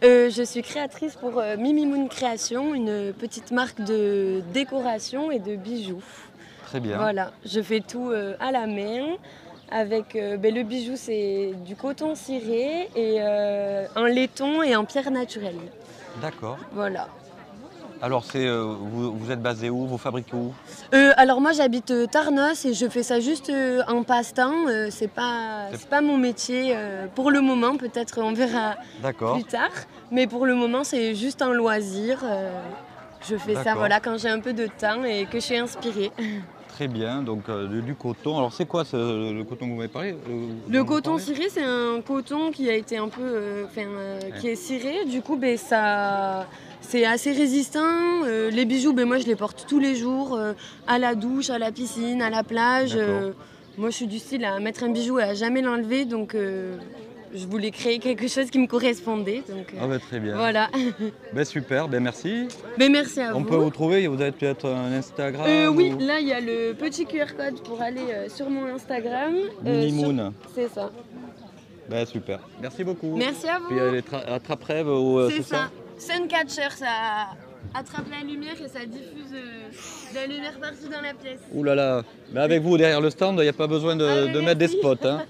Je suis créatrice pour Mimi Moon Création, une petite marque de décoration et de bijoux. Très bien. Voilà, je fais tout à la main. Avec le bijou, c'est du coton ciré et un laiton et en pierre naturelle. D'accord. Voilà. Alors vous êtes basé où? Vous fabriquez où? Alors moi j'habite Tarnos et je fais ça juste en passe-temps. C'est pas mon métier pour le moment. Peut-être on verra plus tard. Mais pour le moment c'est juste un loisir. Je fais ça D'accord. voilà quand j'ai un peu de temps et que je suis inspirée. Très bien, donc du coton. Alors c'est quoi le coton que vous m'avez parlé? Le coton ciré, c'est un coton qui a été un peu, qui est ciré. Du coup, ça, c'est assez résistant. Les bijoux, moi, je les porte tous les jours, à la douche, à la piscine, à la plage. Moi, je suis du style à mettre un bijou et à jamais l'enlever, donc je voulais créer quelque chose qui me correspondait. Donc, très bien. Voilà. Super, merci. Merci à vous. On peut vous trouver, vous avez peut-être un Instagram? Oui, là, il y a le petit QR code pour aller sur mon Instagram. Mimi Moon. C'est ça. Super, merci beaucoup. Merci à vous. Puis les attrape-rêves, c'est ça. Suncatcher, ça attrape la lumière et ça diffuse la lumière partout dans la pièce. Ouh là là, mais avec vous derrière le stand, il n'y a pas besoin de mettre des spots. Hein.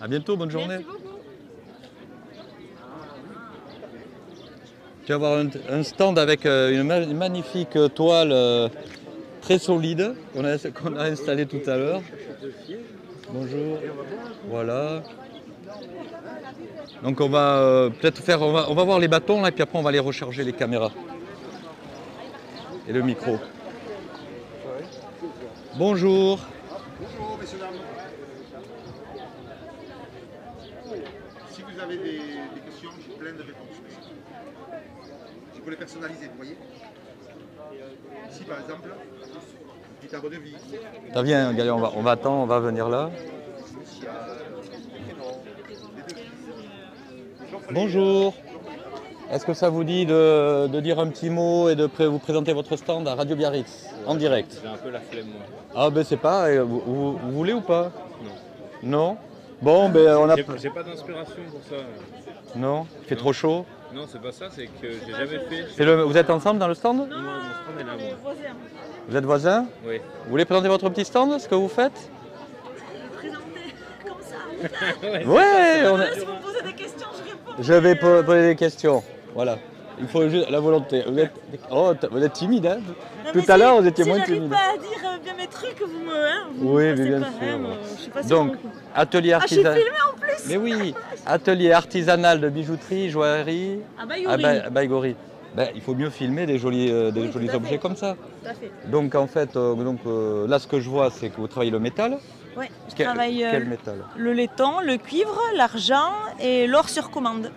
À bientôt, bonne journée. Merci beaucoup. Tu vas avoir un stand avec une magnifique toile très solide qu'on a installée tout à l'heure. Bonjour. Voilà. Donc on va on va voir les bâtons là, et puis après on va aller recharger les caméras et le micro. Bonjour. Bonjour messieurs dames. Si vous avez des questions, j'ai plein de réponses. Je peux les personnaliser, vous voyez. Ici par exemple, un petit arbre de vie. Ça vient, Galia, on va attendre, on va venir là. Bonjour. Est-ce que ça vous dit de dire un petit mot et de vous présenter votre stand à Radio Biarritz en direct? J'ai un peu la flemme moi. Ah ben c'est pas, vous voulez ou pas? Non. Non? Bon ben on a... J'ai pas d'inspiration pour ça. Non? Il fait trop chaud? Non, c'est pas ça, c'est que j'ai jamais fait... Vous êtes ensemble dans le stand? Non, mon stand est là, moi. Vous êtes voisins? Oui. Vous voulez présenter votre petit stand, ce que vous faites? Ouais, on a... Si vous me posez des questions, je réponds. Je vais poser des questions. Voilà. Il faut juste la volonté. Vous êtes timide, hein? Tout à l'heure, vous étiez moins timide. Si j'arrive pas à dire bien mes trucs, vous me... Oui, passez bien pas, sûr. hein, je suis pas sûre. Donc, atelier artisanal. Ah, je suis filmée en plus. Mais oui, atelier artisanal de bijouterie, joaillerie à Baïgori. Il faut mieux filmer des jolis objets comme ça. Tout à fait. Donc en fait, là ce que je vois, c'est que vous travaillez le métal. Oui, je travaille quel métal? le laiton, le cuivre, l'argent et l'or sur commande.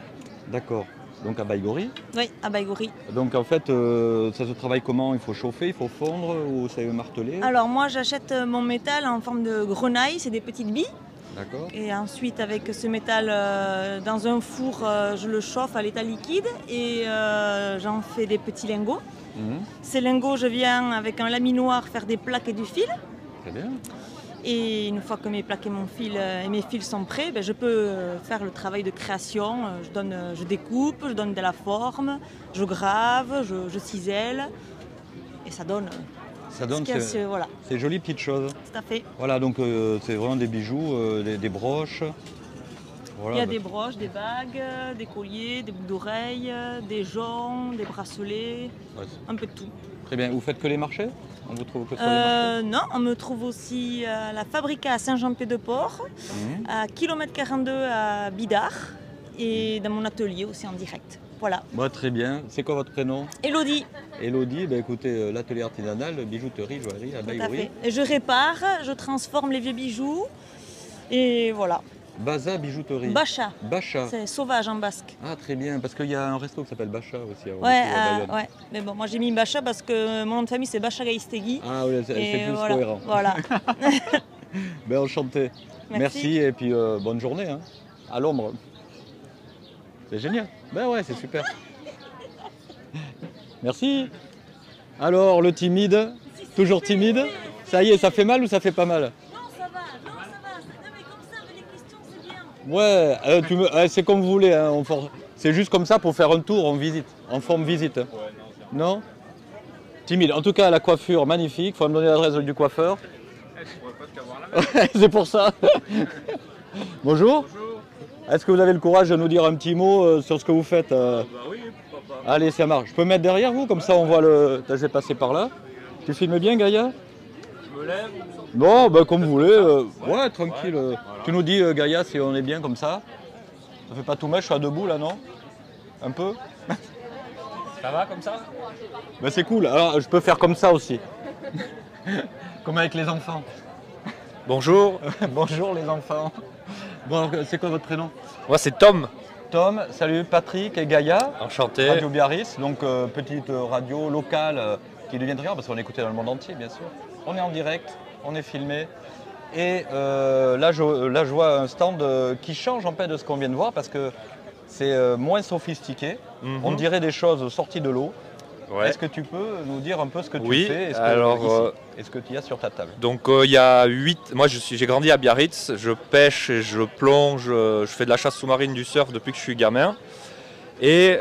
D'accord. Donc à Baïgori. Oui, à Baïgori. Donc en fait, ça se travaille comment? Il faut chauffer, il faut fondre ou c'est martelé? Alors moi j'achète mon métal en forme de grenaille, c'est des petites billes. D'accord. Et ensuite avec ce métal dans un four, je le chauffe à l'état liquide et j'en fais des petits lingots. Ces lingots, je viens avec un laminoir faire des plaques et du fil. Très bien. Et une fois que mes plaques et mes fils sont prêts, je peux faire le travail de création. Je découpe, je donne de la forme, je grave, je cisèle. Et ça donne... voilà. ces jolies petites choses. Tout à fait. Voilà, donc c'est vraiment des bijoux, des broches. Voilà, il y a des broches, des bagues, des colliers, des boucles d'oreilles, des joncs, des bracelets, un peu de tout. Très bien. Vous faites que les marchés? On vous trouve que sur les marchés? Non, on me trouve aussi à la Fabrica à Saint-Jean-Pied-de-Port, à kilomètre 42 à Bidart et dans mon atelier aussi en direct. Voilà. Très bien. C'est quoi votre prénom? Élodie. Élodie, écoutez, l'atelier artisanal, bijouterie, joaillerie, Tout à fait. Et je répare, je transforme les vieux bijoux et voilà. Baza bijouterie. Bacha. Bacha. C'est sauvage en basque. Ah très bien, parce qu'il y a un resto qui s'appelle Bacha aussi. Ouais. Mais bon, moi j'ai mis Bacha parce que mon nom de famille c'est Bacha Gaistegui. Ah oui, c'est plus cohérent. Voilà. Enchanté. Merci et puis bonne journée hein, à l'ombre. C'est génial. Ouais, c'est super. Merci. Alors le timide, toujours timide. Ça y est, ça fait mal ou ça fait pas mal? Ouais, c'est comme vous voulez, hein, c'est juste comme ça pour faire un tour, on visite, en forme visite. Ouais, non, timide. En tout cas, la coiffure magnifique, il faut me donner l'adresse du coiffeur. C'est pour ça. Bonjour. Bonjour. Est-ce que vous avez le courage de nous dire un petit mot sur ce que vous faites oui, pourquoi pas. Allez, ça marche. Je peux me mettre derrière vous, comme ça on voit le... Je vais passer par là. Tu filmes bien, Gaïa? Je me lève. Bon, comme vous voulez. Ouais, tranquille. Voilà. Tu nous dis, Gaïa, si on est bien comme ça. Ça fait pas tout mal, je suis à debout là, non? Un peu? Ça va comme ça? C'est cool. Alors, je peux faire comme ça aussi. Comme avec les enfants. Bonjour. Bonjour les enfants. Bon, c'est quoi votre prénom? Moi, c'est Tom. Tom, salut Patrick et Gaïa. Enchanté. Radio Biarritz, donc petite radio locale qui devient très grande parce qu'on est écouté dans le monde entier, bien sûr. On est en direct, on est filmé. Et là, je vois un stand qui change en fait de ce qu'on vient de voir parce que c'est moins sophistiqué. On dirait des choses sorties de l'eau. Ouais. Est-ce que tu peux nous dire un peu ce que tu fais et ce que tu as sur ta table? Donc il y a 8... Moi j'ai grandi à Biarritz, je pêche, et je plonge, je fais de la chasse sous-marine, du surf depuis que je suis gamin. Et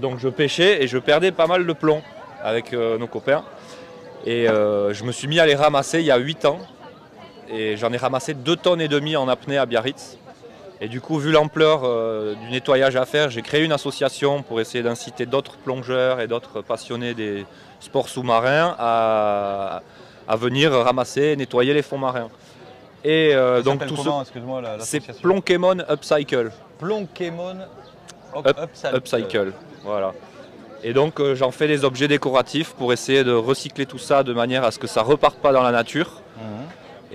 donc je pêchais et je perdais pas mal de plomb avec nos copains. Et je me suis mis à les ramasser il y a 8 ans. Et j'en ai ramassé 2,5 tonnes en apnée à Biarritz. Et du coup, vu l'ampleur du nettoyage à faire, j'ai créé une association pour essayer d'inciter d'autres plongeurs et d'autres passionnés des sports sous-marins à venir ramasser et nettoyer les fonds marins. Et donc tout c'est Plonkemon Upcycle. Plonkemon Upcycle. Voilà. Et donc j'en fais des objets décoratifs pour essayer de recycler tout ça de manière à ce que ça reparte pas dans la nature.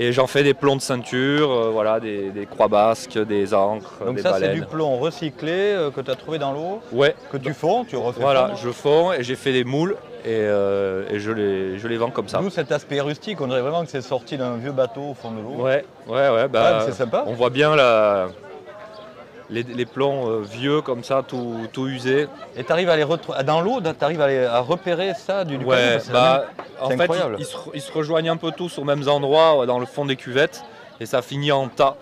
Et j'en fais des plombs de ceinture, voilà, des croix basques, des ancres, donc des ça, baleines. C'est du plomb recyclé que tu as trouvé dans l'eau, ouais. Que tu fonds, tu refais. Voilà, je fonds et j'ai fait des moules et je les vends comme ça. Nous, cet aspect rustique, on dirait vraiment que c'est sorti d'un vieux bateau au fond de l'eau. Ouais, c'est sympa. On voit bien les plombs vieux comme ça, tout usés. Et tu arrives à les retrouver dans l'eau, tu arrives à repérer ça du ouais, en fait, ils se rejoignent un peu tous aux mêmes endroits dans le fond des cuvettes et ça finit en tas.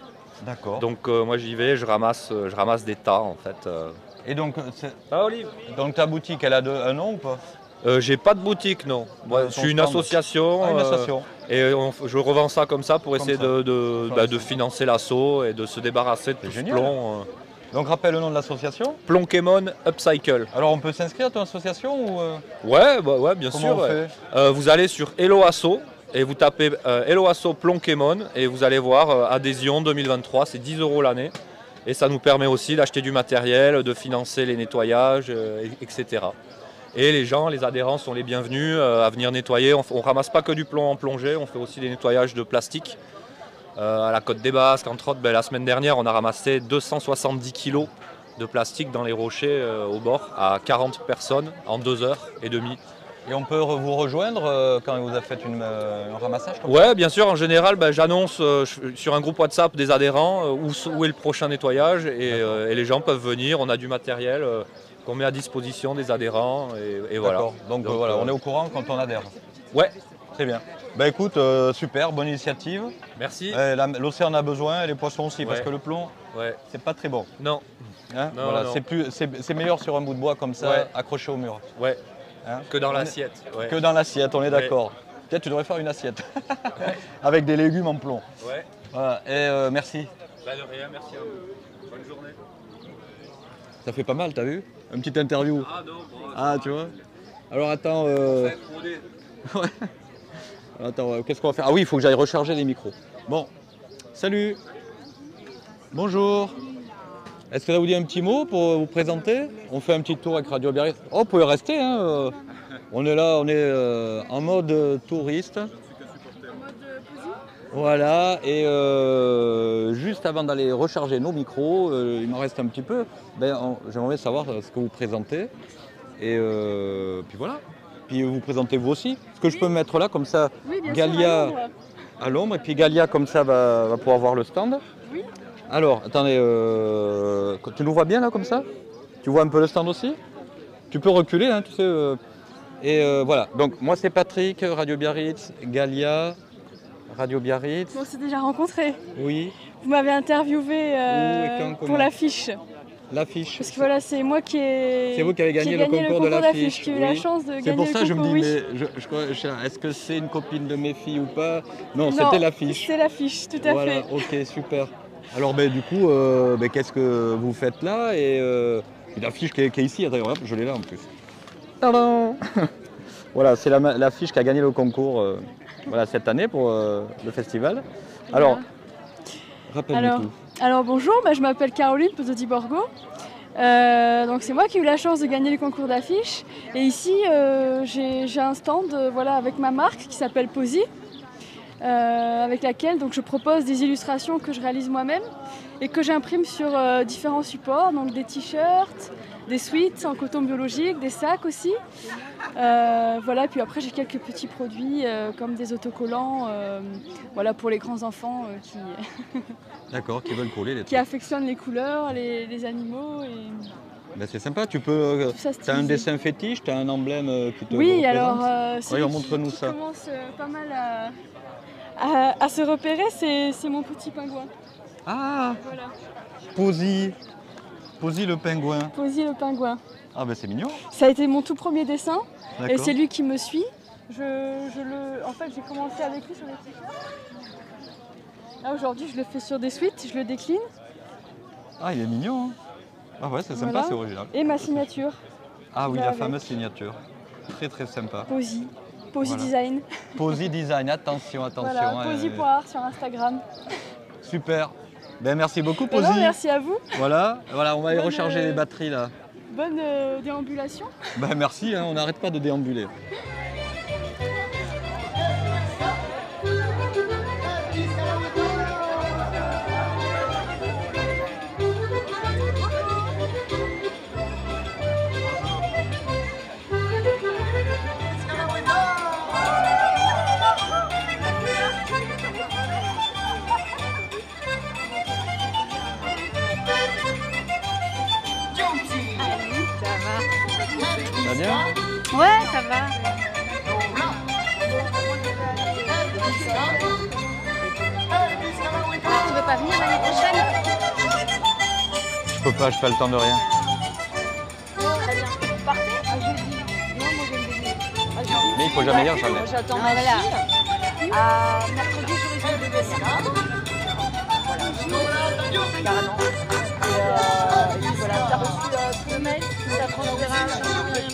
D'accord. Donc moi j'y vais, je ramasse des tas en fait. Et donc, Olive. Donc ta boutique, elle a un nom ou pas? J'ai pas de boutique, non. Je suis une association. Et je revends ça comme ça pour essayer de financer l'assaut et de se débarrasser de tout ce plomb. Donc rappelle le nom de l'association? Plonkemon Upcycle. Alors on peut s'inscrire à ton association ou Ouais, bien sûr. Vous allez sur Hello Asso et vous tapez Hello Asso Plonkemon et vous allez voir adhésion 2023, c'est 10 € l'année. Et ça nous permet aussi d'acheter du matériel, de financer les nettoyages, etc. Et les gens, les adhérents sont les bienvenus à venir nettoyer. On ne ramasse pas que du plomb en plongée, on fait aussi des nettoyages de plastique. À la Côte des Basques, entre autres, la semaine dernière, on a ramassé 270 kg de plastique dans les rochers au bord, à 40 personnes en 2h30. Et on peut vous rejoindre quand vous avez fait un ramassage comme ouais, bien sûr. En général, j'annonce sur un groupe WhatsApp des adhérents où est le prochain nettoyage et les gens peuvent venir. On a du matériel qu'on met à disposition des adhérents. Et voilà. D'accord. Donc voilà, on est au courant quand on adhère. Ouais. Très bien. Bah écoute, super, bonne initiative. Merci. L'océan en a besoin et les poissons aussi, parce que le plomb, c'est pas très bon. Non. Hein, non, voilà, non. C'est meilleur sur un bout de bois comme ça, accroché au mur. Ouais. Hein, que dans l'assiette. Ouais. Que dans l'assiette, on est d'accord. Peut-être tu devrais faire une assiette. Avec des légumes en plomb. Ouais. Voilà. Et merci. Bah de rien, merci à vous. Bonne journée. Ça fait pas mal, t'as vu? Une petite interview. Ah non, bon, ah, tu vois. Alors attends. Ouais. Attends, qu'est-ce qu'on va faire? Ah oui, il faut que j'aille recharger les micros. Bon, salut. Bonjour. Est-ce que ça vous dit un petit mot pour vous présenter? On fait un petit tour avec Radio Biarritz. Oh, vous pouvez rester, hein. On est là, on est en mode touriste. Voilà, et juste avant d'aller recharger nos micros, il m'en reste un petit peu, j'aimerais savoir ce que vous présentez. Et puis voilà. Puis vous présentez vous aussi. Est-ce que je peux me mettre là, comme ça, oui, Galia à l'ombre, et puis Galia, comme ça, va pouvoir voir le stand. Oui. Alors, attendez, tu nous vois bien là, comme ça? Tu vois un peu le stand aussi? Tu peux reculer, hein, tu sais. Voilà, donc moi c'est Patrick, Radio Biarritz, Galia, Radio Biarritz. On s'est déjà rencontrés. Oui. Vous m'avez interviewé pour l'affiche. L'affiche. Parce que voilà, c'est moi qui ai. C'est vous qui avez gagné le concours de l'affiche. Qui ai eu la chance de gagner le concours. C'est pour ça que je me dis, mais est-ce que c'est une copine de mes filles ou pas? Non, c'était l'affiche. C'est l'affiche, tout à fait. Voilà, ok, super. Alors du coup, qu'est-ce que vous faites là? Et l'affiche qui est ici, attends, hop, je l'ai là en plus. Tadam. Voilà, c'est l'affiche qui a gagné le concours voilà, cette année pour le festival. Alors, rappelle-nous tout. Alors bonjour, je m'appelle Caroline Pesotti-Borgo. Donc c'est moi qui ai eu la chance de gagner le concours d'affiches. Et ici, j'ai un stand voilà, avec ma marque qui s'appelle Posy, avec laquelle donc, je propose des illustrations que je réalise moi-même et que j'imprime sur différents supports, donc des t-shirts, des sweats en coton biologique, des sacs aussi. Voilà, puis après j'ai quelques petits produits comme des autocollants voilà, pour les grands enfants qui, d'accord, qui veulent coller les qui affectionnent les couleurs, les animaux. Et... c'est sympa, tu peux. Tu as un dessin fétiche, tu as un emblème qui te représente. Alors montre-nous ça. Commence pas mal à se repérer, c'est mon petit pingouin. Ah voilà. Posy le pingouin. Posy le pingouin. Ah c'est mignon. Ça a été mon tout premier dessin et c'est lui qui me suit. En fait, j'ai commencé avec lui sur les t-shirts. Là aujourd'hui, je le fais sur des suites, je le décline. Ah, il est mignon. Hein. Ah ouais, c'est sympa, voilà. C'est original. Et ma signature. Ah oui, la fameuse signature. Très très sympa. Posy voilà. Design. Posy Design, attention. Voilà, Posy.art sur Instagram. Super. Merci beaucoup, Posy. Merci à vous. Voilà, on va aller recharger les batteries là. Bonne déambulation. Merci, hein, on n'arrête pas de déambuler. Ça va bien? Ouais, ça va. Tu veux pas venir l'année prochaine? Je peux pas le temps de rien. Vous partez à jeudi? Non, moi je vais venir. Mais il faut jamais dire jamais. J'attends ma fille. À mercredi, je risque de descendre. Voilà, carrément. Et puis voilà, tu as reçu tout le mail, ça transférera un petit peu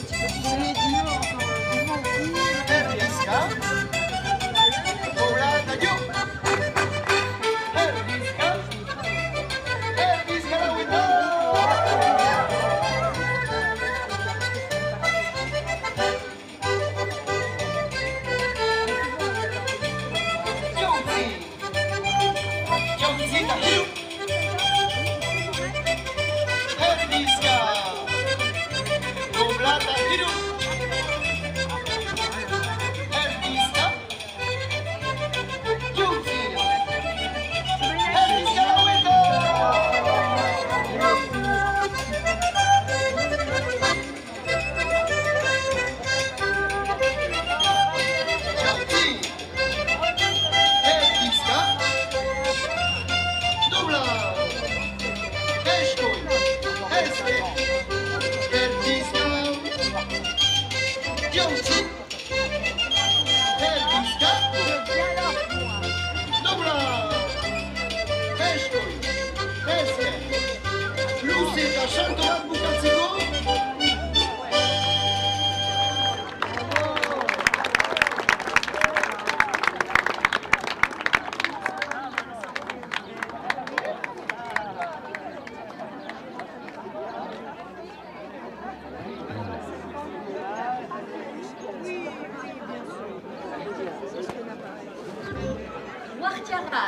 tierra.